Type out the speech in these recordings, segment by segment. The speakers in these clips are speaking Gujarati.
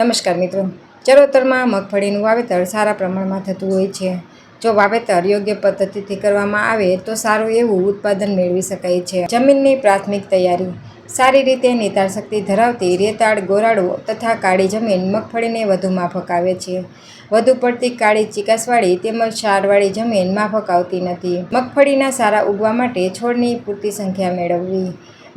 નમસ્કાર મિત્રો, ચરોતરમાં મગફળીનું વાવેતર સારા પ્રમાણમાં થતું હોય છે. જો વાવેતર યોગ્ય પદ્ધતિથી કરવામાં આવે તો સારું એવું ઉત્પાદન મેળવી શકાય છે. જમીનની પ્રાથમિક તૈયારી. સારી રીતે નિતાર શક્તિ ધરાવતી રેતાળ, ગોરાળુ તથા કાળી જમીન મગફળીને વધુ માફક આવે છે. વધુ પડતી કાળી ચીકાસવાળી તેમજ ક્ષારવાળી જમીન માફક આવતી નથી. મગફળીના સારા ઉગવા માટે છોડની પૂરતી સંખ્યા મેળવવી.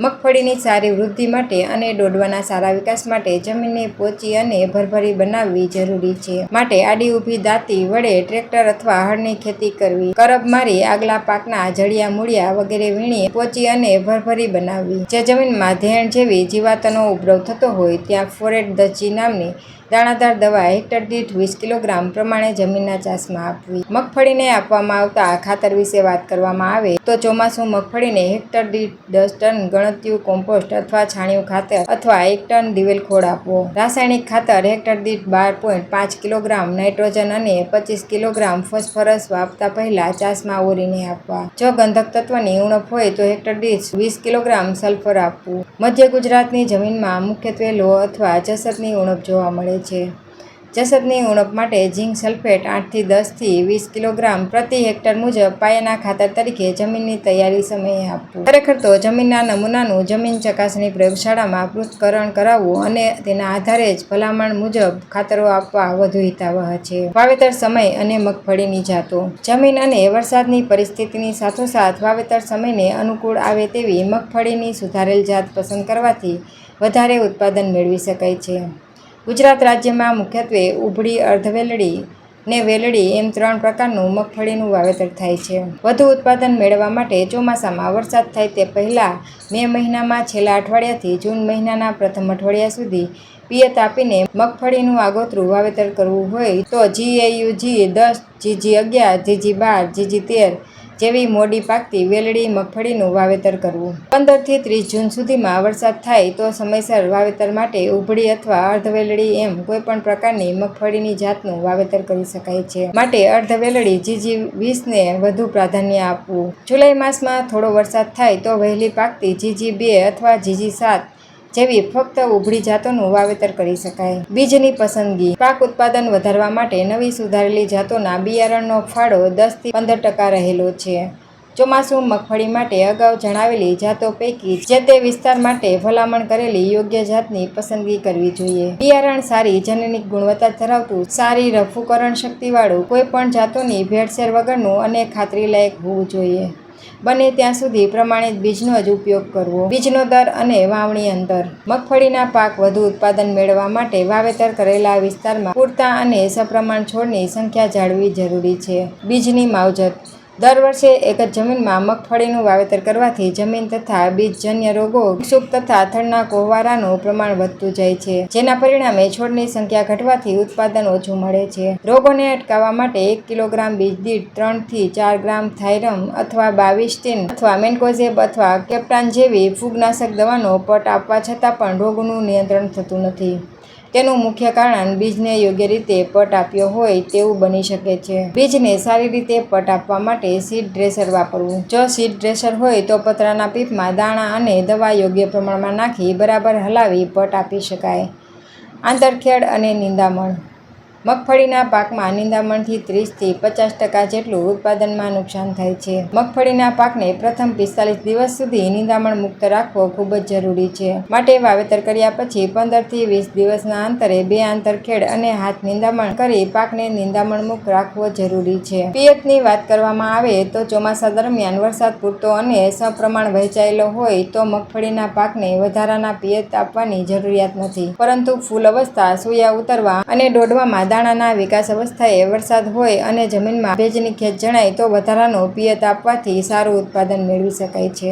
મગફળીની સારી વૃદ્ધિ માટે અને ડોડવાના સારા વિકાસ માટે જમીનને પોચી અને ભરભરી બનાવવી જરૂરી છે. માટે આડી ઊભી દાંતી વડે ટ્રેક્ટર અથવા હળની ખેતી કરવી. કરબ મારી આગલા પાકના જડિયા મૂળિયા વગેરે વીણી પોચી અને ભરભરી બનાવવી. જે જમીનમાં ધેણ જેવી જીવાતનો ઉભરવ થતો હોય ત્યાં ફોરેટ દજી નામની દાણાદાર દવા હેક્ટર દીઠ 20 કિલોગ્રામ પ્રમાણે જમીનના ચાસમાં આપવી. મગફળીને આપવામાં આવતા ખાતર વિશે વાત કરવામાં આવે તો ચોમાસું મગફળીને હેક્ટર દીઠ 10 ટન ગણત્યું કોમ્પોસ્ટ અથવા છાણિયું ખાતર અથવા 1 ટન દિવેલ ખોળ આપવો. રાસાયણિક ખાતર હેક્ટર દીઠ 12.5 કિલોગ્રામ નાઇટ્રોજન અને 25 કિલોગ્રામ ફોસ્ફરસ આપતા પહેલા ચાસમાં ઓરીને આપવા. જો ગંધક તત્વની ઉણપ હોય તો હેક્ટર દીઠ 20 કિલોગ્રામ સલ્ફર આપવું. મધ્ય ગુજરાતની જમીનમાં મુખ્યત્વે લોહ અથવા જસતની ઉણપ જોવા મળે છે. જસતની ઉણપ માટે ઝીંક સલ્ફેટ 8 થી 10 થી 20 કિલોગ્રામ પ્રતિ હેક્ટર મુજબ પાયાના ખાતર તરીકે જમીનની તૈયારી સમયે આપવું. ખરેખર તો જમીનના નમૂનાનું જમીન ચકાસણી પ્રયોગશાળામાં પૃથ્થકરણ કરાવવું અને તેના આધારે જ ભલામણ મુજબ ખાતરો આપવા વધુ હિતાવહ છે. વાવેતર સમય અને મગફળીની જાતો. જમીન અને વરસાદની પરિસ્થિતિની સાથોસાથ વાવેતર સમયને અનુકૂળ આવે તેવી મગફળીની સુધારેલ જાત પસંદ કરવાથી વધારે ઉત્પાદન મેળવી શકાય છે. ગુજરાત રાજ્યમાં મુખ્યત્વે ઉભળી, અર્ધવેલળી ને વેલળી એમ 3 પ્રકારનું મગફળીનું વાવેતર થાય છે. વધુ ઉત્પાદન મેળવવા માટે ચોમાસામાં વરસાદ થાય તે પહેલાં મે મહિનામાં છેલ્લા અઠવાડિયાથી જૂન મહિનાના પ્રથમ અઠવાડિયા સુધી પિયત આપીને મગફળીનું આગોતરું વાવેતર કરવું હોય તો GAU G10, GG11, GG12, GG13 જેવી મોડી પાકતી વેલળી મગફળીનું વાવેતર કરવું. 15 થી 30 જૂન સુધીમાં વરસાદ થાય તો સમયસર વાવેતર માટે ઉભળી અથવા અર્ધવેલળી એમ કોઈપણ પ્રકારની મગફળીની જાતનું વાવેતર કરી શકાય છે. માટે અર્ધવેલળી GG20 ને વધુ પ્રાધાન્ય આપવું. જુલાઈ માસમાં થોડો વરસાદ થાય તો વહેલી પાકતી GG2 અથવા GG7 જેવી ફક્ત ઉભળી જાતોનું વાવેતર કરી શકાય. બીજની પસંદગી. પાક ઉત્પાદન વધારવા માટે નવી સુધારેલી જાતોના બિયારણનો ફાળો 10 થી 15% રહેલો છે. ચોમાસું મગફળી માટે અગાઉ જણાવેલી જાતો પૈકી જે તે વિસ્તાર માટે ભલામણ કરેલી યોગ્ય જાતની પસંદગી કરવી જોઈએ. બિયારણ સારી જનનિક ગુણવત્તા ધરાવતું, સારી રફુકરણ શક્તિવાળું, કોઈપણ જાતોની ભેળસેળ વગરનું અને ખાતરીલાયક હોવું જોઈએ. બને ત્યાં સુધી પ્રમાણિત બીજનો જ ઉપયોગ કરવો. બીજનો દર અને વાવણી અંતર. મગફળીના પાક વધુ ઉત્પાદન મેળવવા માટે વાવેતર કરેલા વિસ્તારમાં પૂરતા અને સપ્રમાણ છોડની સંખ્યા જાળવવી જરૂરી છે. બીજની માવજત. દર વર્ષે એક જ જમીનમાં મગફળીનું વાવેતર કરવાથી જમીન તથા બીજજન્ય રોગો, ક્ષુપ તથા થડના કોહવારાનું પ્રમાણ વધતું જાય છે. જેના પરિણામે છોડની સંખ્યા ઘટવાથી ઉત્પાદન ઓછું મળે છે. રોગોને અટકાવવા માટે 1 કિલોગ્રામ બીજ દીઠ 3 થી 4 ગ્રામ થાયરમ અથવા 22 અથવા મેન્કોઝેબ અથવા કેપ્ટાન જેવી ફૂગનાશક દવાનો પટ આપવા છતાં પણ રોગનું નિયંત્રણ થતું નથી. તેનું મુખ્ય કારણ બીજને યોગ્ય રીતે પટ આપ્યો હોય તેવું બની શકે છે. બીજને સારી રીતે પટ આપવા માટે સીડ ડ્રેસર વાપરવું. જો સીડ ડ્રેસર હોય તો પતરાના પીપમાં દાણા અને દવા યોગ્ય પ્રમાણમાં નાખી બરાબર હલાવી પટ આપી શકાય. આંતરખેડ અને નિંદામણ. મગફળીના પાકમાં નિંદામણથી 30 થી 50% જેટલું ઉત્પાદનમાં નુકસાન થાય છે. મગફળીના પાકને પ્રથમ 45 દિવસ સુધી નિંદામણ મુક્ત રાખવો ખૂબ જ જરૂરી છે. માટે વાવેતર કર્યા પછી 15 થી 20 દિવસના અંતરે 2 આંતરખેડ અને હાથ નિંદામણ કરી પાકને નિંદામણ મુક્ત રાખવો જરૂરી છે. પિયતની વાત કરવામાં આવે તો ચોમાસા દરમિયાન વરસાદ પૂરતો અને સપ્રમાણ વહેંચાયેલો હોય તો મગફળીના પાકને વધારાના પિયત આપવાની જરૂરિયાત નથી. પરંતુ ફૂલ અવસ્થા, સોયા ઉતરવા અને ડોડવામાં દાણાના વિકાસ અવસ્થાએ વરસાદ હોય અને જમીનમાં ભેજની ખેંચ જણાય તો વધારાનો પિયત આપવાથી સારું ઉત્પાદન મેળવી શકાય છે.